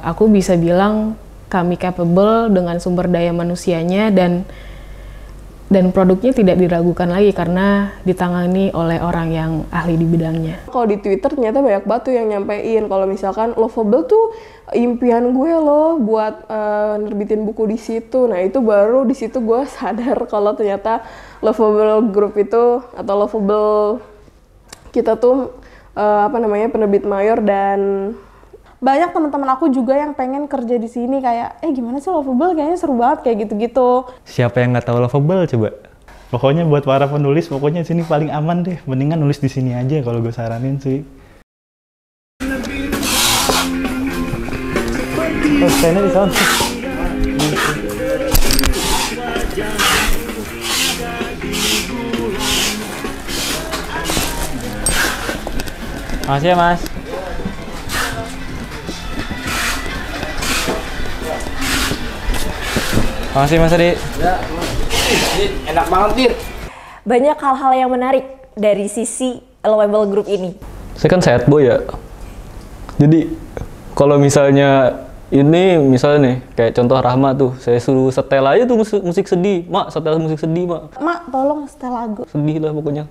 [SPEAKER 21] aku bisa bilang kami capable dengan sumber daya manusianya dan produknya tidak diragukan lagi karena ditangani oleh orang yang ahli di bidangnya.
[SPEAKER 13] Kalau di Twitter ternyata banyak banget tuh yang nyampein kalau misalkan Lovable tuh impian gue loh buat nerbitin buku di situ. Nah itu baru di situ gue sadar kalau ternyata Lovable Group itu atau Lovable kita tuh penerbit mayor, dan banyak teman-teman aku juga yang pengen kerja di sini kayak gimana sih Lovable, kayaknya seru banget kayak gitu-gitu.
[SPEAKER 12] Siapa yang nggak tahu Lovable coba? Pokoknya buat para penulis, pokoknya sini paling aman deh. Mendingan nulis di sini aja kalau gue saranin sih. Standnya di sana.
[SPEAKER 11] Makasih ya Mas. Makasih Mas Adi.
[SPEAKER 2] Ya, enak banget Dir.
[SPEAKER 3] Banyak hal-hal yang menarik dari sisi Lovable Group ini.
[SPEAKER 11] Saya kan sad boy ya. Jadi kalau misalnya ini misalnya nih kayak contoh Rahma tuh, saya suruh setel aja tuh musik sedih. Mak, setel musik sedih, Mak.
[SPEAKER 10] Mak, tolong setel lagu.
[SPEAKER 11] Sedih lah pokoknya.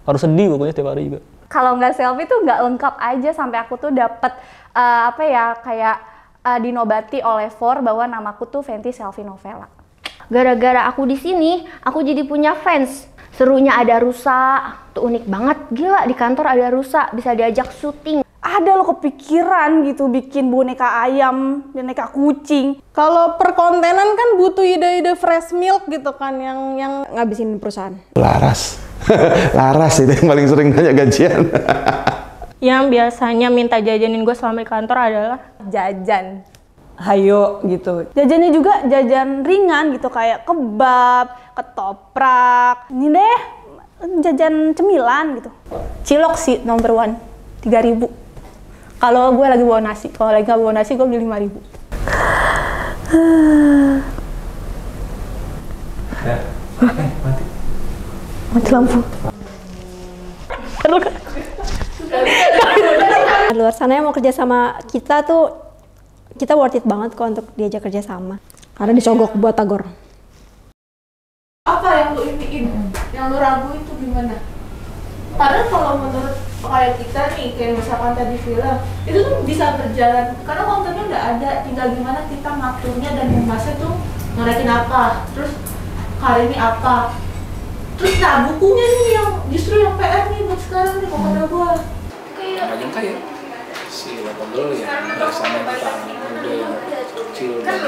[SPEAKER 11] Harus sedih pokoknya setiap hari juga.
[SPEAKER 10] Kalau nggak selfie tuh nggak lengkap aja sampai aku tuh dapet apa ya kayak dinobati oleh For bahwa namaku tuh Fenty Selfie Novela.
[SPEAKER 3] Gara-gara aku di sini, aku jadi punya fans. Serunya ada rusa, tuh unik banget. Gila, di kantor ada rusa, bisa diajak syuting.
[SPEAKER 10] Ada lo kepikiran gitu bikin boneka ayam, boneka kucing. Kalau perkontenan kan butuh ide-ide fresh milk gitu kan yang ngabisin perusahaan.
[SPEAKER 4] Laras. Laras itu yang paling sering nanya gajian.
[SPEAKER 10] Yang biasanya minta jajanin gue selama di kantor adalah jajan. Hayo gitu. Jajannya juga jajan ringan gitu kayak kebab, ketoprak. Ini deh jajan cemilan gitu. Cilok sih nomor 1, 3.000. Kalau gue lagi bawa nasi, kalau lagi nggak bawa nasi gue beli 5.000. Mati lampu.
[SPEAKER 23] Luar sana yang mau kerja sama kita tuh, kita worth it banget kok untuk diajak kerja sama.
[SPEAKER 6] Karena disogok buat tagor.
[SPEAKER 5] Apa yang lu iniin, yang lu ragu itu gimana? Karena kalau menurut kayak kita nih, kayak misalkan tadi film, itu tuh bisa berjalan karena kontennya udah ada, tinggal gimana kita ngaturnya dan membahasnya tuh ngarahin apa, terus kali ini apa, terus nah bukunya nih yang justru yang PR nih buat sekarang nih pokoknya gua kayak
[SPEAKER 7] nggak nyangka ya si Lovable ya biasanya kita muda yang kecil dan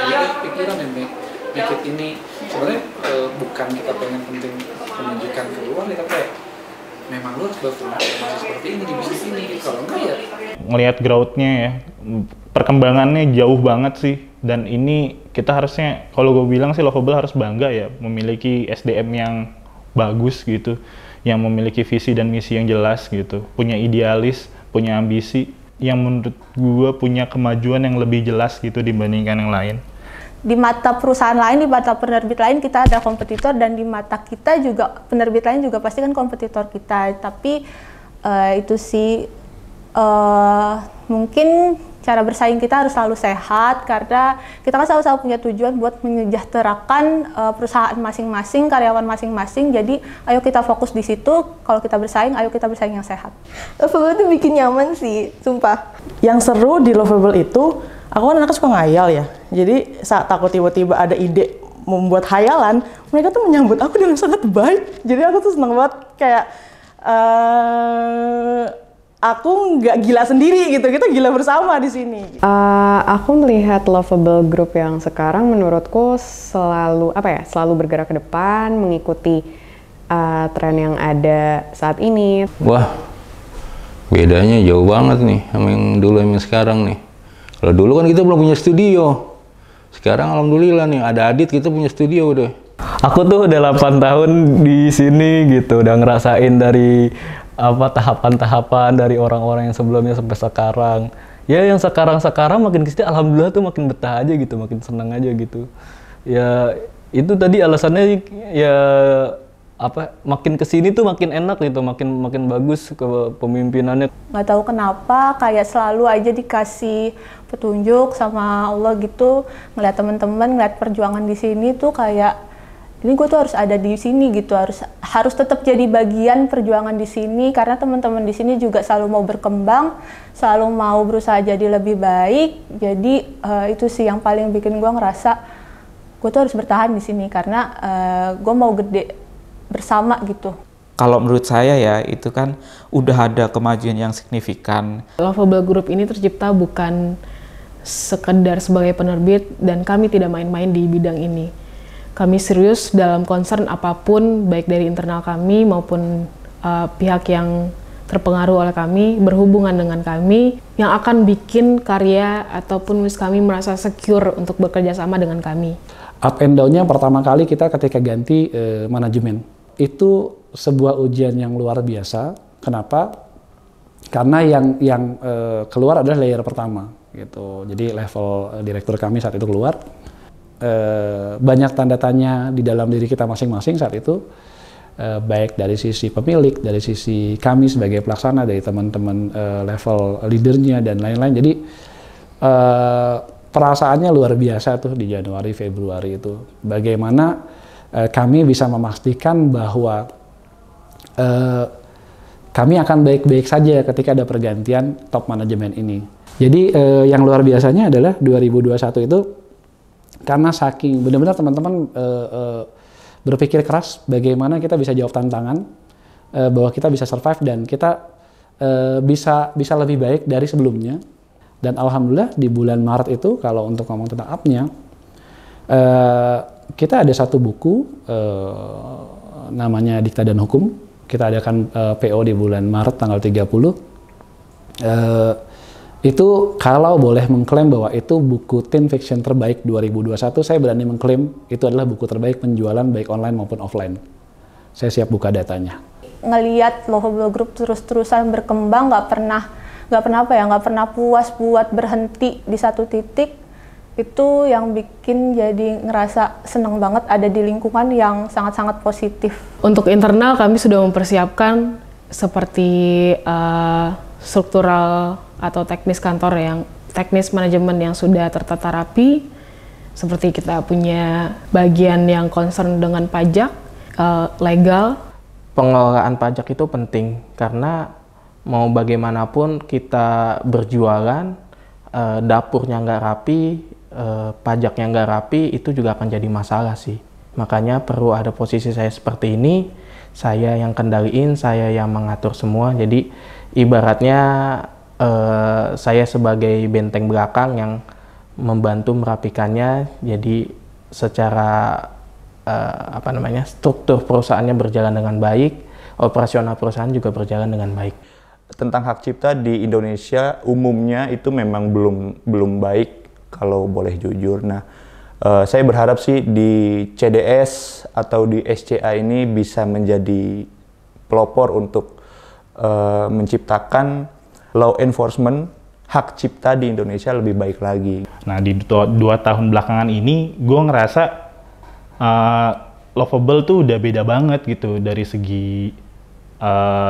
[SPEAKER 7] jadi pikiran yang bikin ini sebenarnya bukan kita pengen penting menunjukkan keluar ya tapi memang lu harus bertransformasi seperti ini di bisnis ini gitu. Kalau enggak ya
[SPEAKER 12] ngelihat growth-nya ya, perkembangannya jauh banget sih. Dan ini kita harusnya, kalau gue bilang sih Lovable harus bangga ya memiliki SDM yang bagus gitu, yang memiliki visi dan misi yang jelas gitu, punya idealis, punya ambisi, yang menurut gue punya kemajuan yang lebih jelas gitu dibandingkan yang lain.
[SPEAKER 10] Di mata perusahaan lain, di mata penerbit lain kita ada kompetitor, dan di mata kita juga penerbit lain juga pasti kan kompetitor kita. Tapi itu sih mungkin cara bersaing kita harus selalu sehat karena kita kan selalu punya tujuan buat menyejahterakan perusahaan masing-masing, karyawan masing-masing. Jadi ayo kita fokus di situ. Kalau kita bersaing, ayo kita bersaing yang sehat.
[SPEAKER 5] Lovable itu bikin nyaman sih, sumpah.
[SPEAKER 14] Yang seru di Lovable itu, aku kan anaknya suka ngayal ya. Jadi saat aku tiba-tiba ada ide membuat hayalan, mereka tuh menyambut aku dengan sangat baik. Jadi aku tuh senang banget kayak aku nggak gila sendiri gitu, kita gila bersama di sini.
[SPEAKER 15] Aku melihat Lovable Group yang sekarang menurutku selalu selalu bergerak ke depan, mengikuti tren yang ada saat ini.
[SPEAKER 16] Wah, bedanya jauh banget nih sama yang dulu sama yang sekarang nih. Kalau dulu kan kita belum punya studio. Sekarang alhamdulillah nih ada Adit, kita punya studio udah.
[SPEAKER 11] Aku tuh udah 8 tahun di sini gitu, udah ngerasain dari tahapan-tahapan dari orang-orang yang sebelumnya sampai sekarang. Ya yang sekarang makin kesini alhamdulillah tuh makin betah aja gitu, makin senang aja gitu. Ya itu tadi alasannya ya makin kesini tuh makin enak gitu, makin bagus ke pemimpinannya.
[SPEAKER 10] Nggak tahu kenapa kayak selalu aja dikasih petunjuk sama Allah gitu, ngeliat teman-teman, ngeliat perjuangan di sini tuh kayak ini gue tuh harus ada di sini gitu, harus tetap jadi bagian perjuangan di sini karena teman-teman di sini juga selalu mau berkembang, selalu mau berusaha jadi lebih baik. Jadi itu sih yang paling bikin gue ngerasa gue tuh harus bertahan di sini karena gue mau gede bersama gitu.
[SPEAKER 17] Kalau menurut saya ya itu kan udah ada kemajuan yang signifikan.
[SPEAKER 18] Lovable Group ini tercipta bukan sekedar sebagai penerbit dan kami tidak main-main di bidang ini. Kami serius dalam concern apapun, baik dari internal kami maupun pihak yang terpengaruh oleh kami, berhubungan dengan kami, yang akan bikin karya ataupun nulis kami merasa secure untuk bekerja sama dengan kami.
[SPEAKER 1] Up and down-nya pertama kali kita ketika ganti manajemen. Itu sebuah ujian yang luar biasa. Kenapa? Karena yang keluar adalah layer pertama gitu. Jadi level direktur kami saat itu keluar. Banyak tanda tanya di dalam diri kita masing-masing saat itu. Baik dari sisi pemilik, dari sisi kami sebagai pelaksana, dari teman-teman level leadernya dan lain-lain. Jadi perasaannya luar biasa tuh di Januari, Februari itu. Bagaimana kami bisa memastikan bahwa kami akan baik-baik saja ketika ada pergantian top manajemen ini. Jadi yang luar biasanya adalah 2021 itu karena saking benar-benar teman-teman berpikir keras bagaimana kita bisa jawab tantangan, bahwa kita bisa survive dan kita bisa lebih baik dari sebelumnya. Dan alhamdulillah di bulan Maret itu kalau untuk ngomong tentang up-nya, kita ada satu buku namanya Dikta dan Hukum. Kita adakan PO di bulan Maret tanggal 30. Itu kalau boleh mengklaim bahwa itu buku teen fiction terbaik 2021, saya berani mengklaim itu adalah buku terbaik penjualan baik online maupun offline. Saya siap buka datanya.
[SPEAKER 5] Ngeliat Lovable Group terus-terusan berkembang, nggak pernah puas buat berhenti di satu titik. Itu yang bikin jadi ngerasa seneng banget ada di lingkungan yang sangat-sangat positif.
[SPEAKER 18] Untuk internal kami sudah mempersiapkan seperti struktural atau teknis kantor teknis manajemen yang sudah tertata rapi, seperti kita punya bagian yang concern dengan pajak, legal.
[SPEAKER 8] Pengelolaan pajak itu penting karena mau bagaimanapun kita berjualan, dapurnya nggak rapi, pajaknya nggak rapi, itu juga akan jadi masalah sih. Makanya perlu ada posisi saya seperti ini, saya yang kendaliin, saya yang mengatur semua. Jadi ibaratnya saya sebagai benteng belakang yang membantu merapikannya, jadi secara struktur perusahaannya berjalan dengan baik, operasional perusahaan juga berjalan dengan baik.
[SPEAKER 9] Tentang hak cipta di Indonesia umumnya itu memang belum baik kalau boleh jujur. Nah, saya berharap sih di CDS atau di SCA ini bisa menjadi pelopor untuk menciptakan law enforcement hak cipta di Indonesia lebih baik lagi.
[SPEAKER 12] Nah, di 2 tahun belakangan ini gue ngerasa Lovable tuh udah beda banget gitu dari segi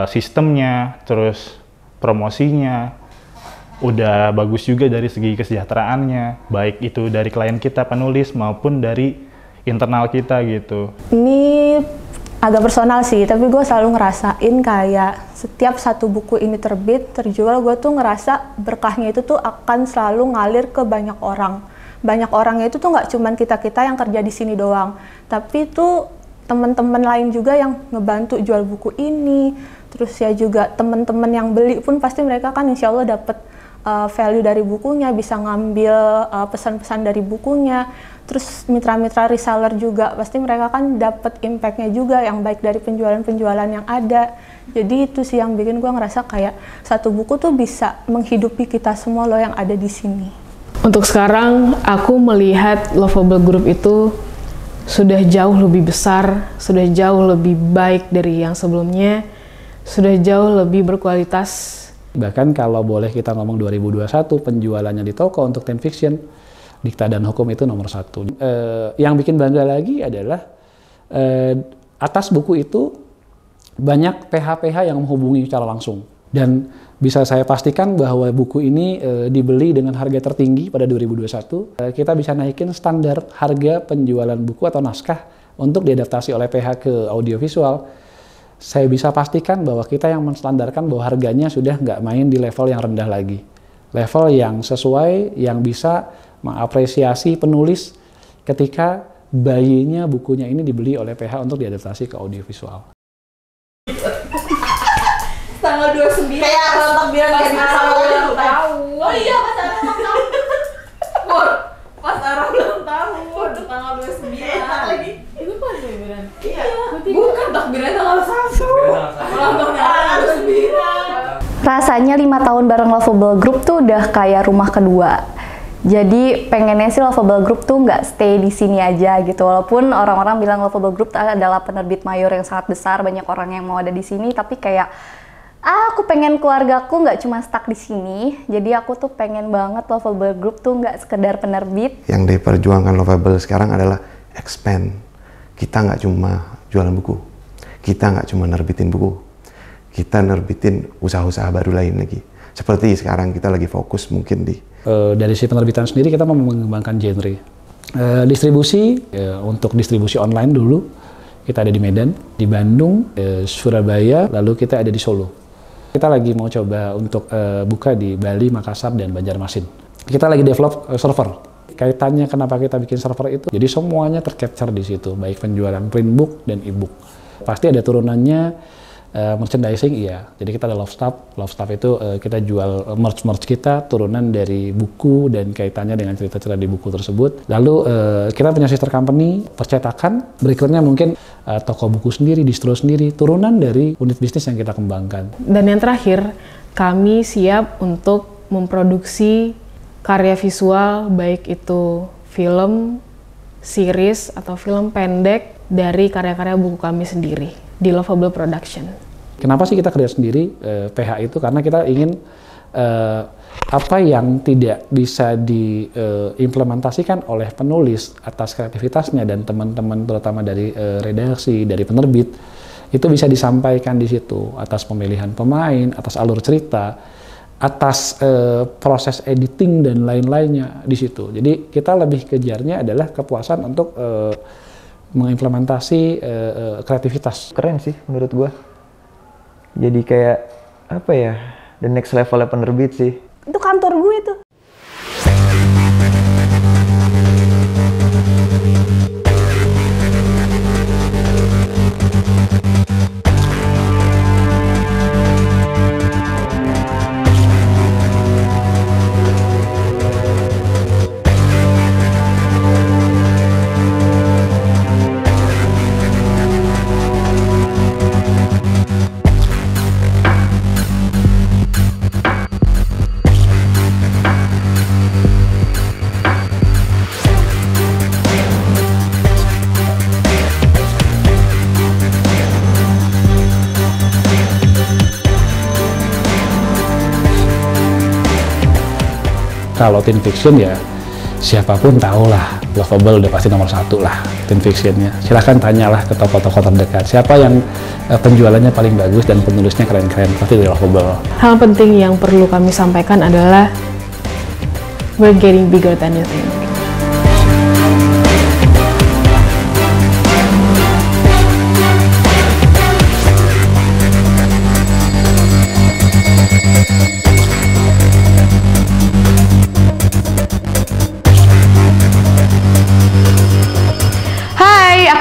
[SPEAKER 12] sistemnya, terus promosinya udah bagus juga dari segi kesejahteraannya, baik itu dari klien kita penulis maupun dari internal kita gitu.
[SPEAKER 5] Ini agak personal sih, tapi gue selalu ngerasain kayak setiap satu buku ini terbit, terjual, gue tuh ngerasa berkahnya itu tuh akan selalu ngalir ke banyak orang. Banyak orangnya itu tuh nggak cuman kita-kita yang kerja di sini doang, tapi tuh teman-teman lain juga yang ngebantu jual buku ini. Terus ya juga teman-teman yang beli pun pasti mereka kan insya Allah dapet value dari bukunya, bisa ngambil pesan-pesan dari bukunya. Terus mitra-mitra reseller juga pasti mereka kan dapet impact-nya juga yang baik dari penjualan-penjualan yang ada. Jadi itu sih yang bikin gue ngerasa kayak satu buku tuh bisa menghidupi kita semua loh yang ada di sini.
[SPEAKER 18] Untuk sekarang aku melihat Lovable Group itu sudah jauh lebih besar, sudah jauh lebih baik dari yang sebelumnya, sudah jauh lebih berkualitas.
[SPEAKER 1] Bahkan kalau boleh kita ngomong 2021 penjualannya di toko untuk teen fiction, Dikta dan Hukum itu nomor 1. Yang bikin bangga lagi adalah atas buku itu banyak PH-PH yang menghubungi secara langsung. Dan bisa saya pastikan bahwa buku ini dibeli dengan harga tertinggi pada 2021. Kita bisa naikin standar harga penjualan buku atau naskah untuk diadaptasi oleh PH ke audiovisual. Saya bisa pastikan bahwa kita yang menstandarkan bahwa harganya sudah nggak main di level yang rendah lagi. Level yang sesuai, yang bisa mengapresiasi penulis ketika bayinya bukunya ini dibeli oleh PH untuk diadaptasi ke audiovisual.
[SPEAKER 5] Tanggal 29 kayak takbiran kayak sama ulang tahun. Oh iya, pas Ara ulang tahun. Pas Ara ulang tahun tanggal 29. Lagi. Itu pas takbiran. Iya. Bukan takbiran tanggal 1. Ulang tahun Ara 29.
[SPEAKER 10] Rasanya 5 tahun bareng Lovable Group tuh udah kayak rumah kedua. Jadi pengennya sih Lovable Group tuh nggak stay di sini aja gitu. Walaupun orang-orang bilang Lovable Group adalah penerbit mayor yang sangat besar, banyak orang yang mau ada di sini, tapi kayak aku pengen keluargaku nggak cuma stuck di sini. Jadi aku tuh pengen banget Lovable Group tuh nggak sekedar penerbit.
[SPEAKER 4] Yang diperjuangkan Lovable sekarang adalah expand. Kita nggak cuma jualan buku, kita nggak cuma nerbitin buku, kita nerbitin usaha-usaha baru lain lagi. Seperti sekarang kita lagi fokus mungkin di
[SPEAKER 1] dari si penerbitan sendiri kita mau mengembangkan genre. Distribusi, untuk distribusi online dulu kita ada di Medan, di Bandung, Surabaya, lalu kita ada di Solo. Kita lagi mau coba untuk buka di Bali, Makassar, dan Banjarmasin. Kita lagi develop server. Kaitannya kenapa kita bikin server itu, jadi semuanya tercapture di situ, baik penjualan print book dan e-book. Pasti ada turunannya, merchandising iya. Jadi kita ada Love Stuff itu kita jual merch kita turunan dari buku dan kaitannya dengan cerita-cerita di buku tersebut. Lalu kita punya sister company percetakan, berikutnya mungkin toko buku sendiri, distro sendiri, turunan dari unit bisnis yang kita kembangkan.
[SPEAKER 18] Dan yang terakhir, kami siap untuk memproduksi karya visual, baik itu film, series, atau film pendek dari karya-karya buku kami sendiri di Lovable Production.
[SPEAKER 1] Kenapa sih kita kerja sendiri PH itu? Karena kita ingin apa yang tidak bisa diimplementasikan oleh penulis atas kreativitasnya dan teman-teman terutama dari redaksi, dari penerbit, itu bisa disampaikan di situ atas pemilihan pemain, atas alur cerita, atas proses editing dan lain-lainnya di situ. Jadi kita lebih kejarnya adalah kepuasan untuk mengimplementasi kreativitas.
[SPEAKER 19] Keren sih menurut gua. Jadi kayak apa ya, the next levelnya penerbit sih.
[SPEAKER 6] Itu kantor gue tuh.
[SPEAKER 1] Kalau teen fiction ya siapapun tahu lah, Lovable udah pasti nomor 1 lah teen fictionnya. Silahkan tanyalah ke toko-toko terdekat siapa yang penjualannya paling bagus dan penulisnya keren-keren, pasti dari Lovable.
[SPEAKER 18] Hal penting yang perlu kami sampaikan adalah we're getting bigger than you think.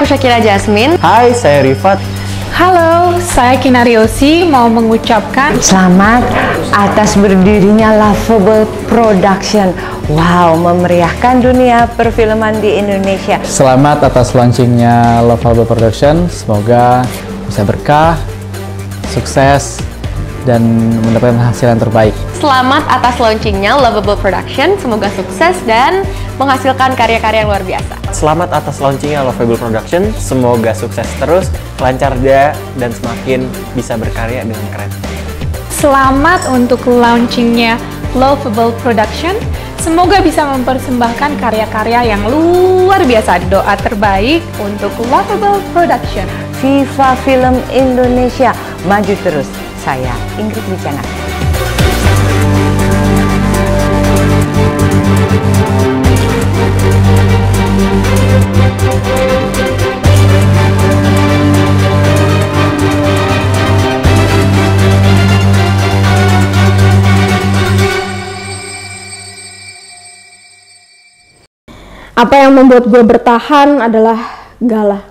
[SPEAKER 20] Aku Syakira Jasmine.
[SPEAKER 19] Hai, saya Rifat.
[SPEAKER 22] Halo, saya Kinariosi mau mengucapkan
[SPEAKER 20] selamat atas berdirinya Lovable Production. Wow, memeriahkan dunia perfilman di Indonesia.
[SPEAKER 11] Selamat atas launchingnya Lovable Production. Semoga bisa berkah, sukses, dan mendapatkan hasil yang terbaik.
[SPEAKER 20] Selamat atas launchingnya Lovable Production. Semoga sukses dan menghasilkan karya-karya yang luar biasa.
[SPEAKER 19] Selamat atas launchingnya Lovable Production. Semoga sukses terus, lancar dan semakin bisa berkarya dengan keren.
[SPEAKER 22] Selamat untuk launchingnya Lovable Production. Semoga bisa mempersembahkan karya-karya yang luar biasa. Doa terbaik untuk Lovable Production.
[SPEAKER 20] Viva Film Indonesia, maju terus. Saya Ingrid Wicana.
[SPEAKER 6] Apa yang membuat gue bertahan adalah Gala.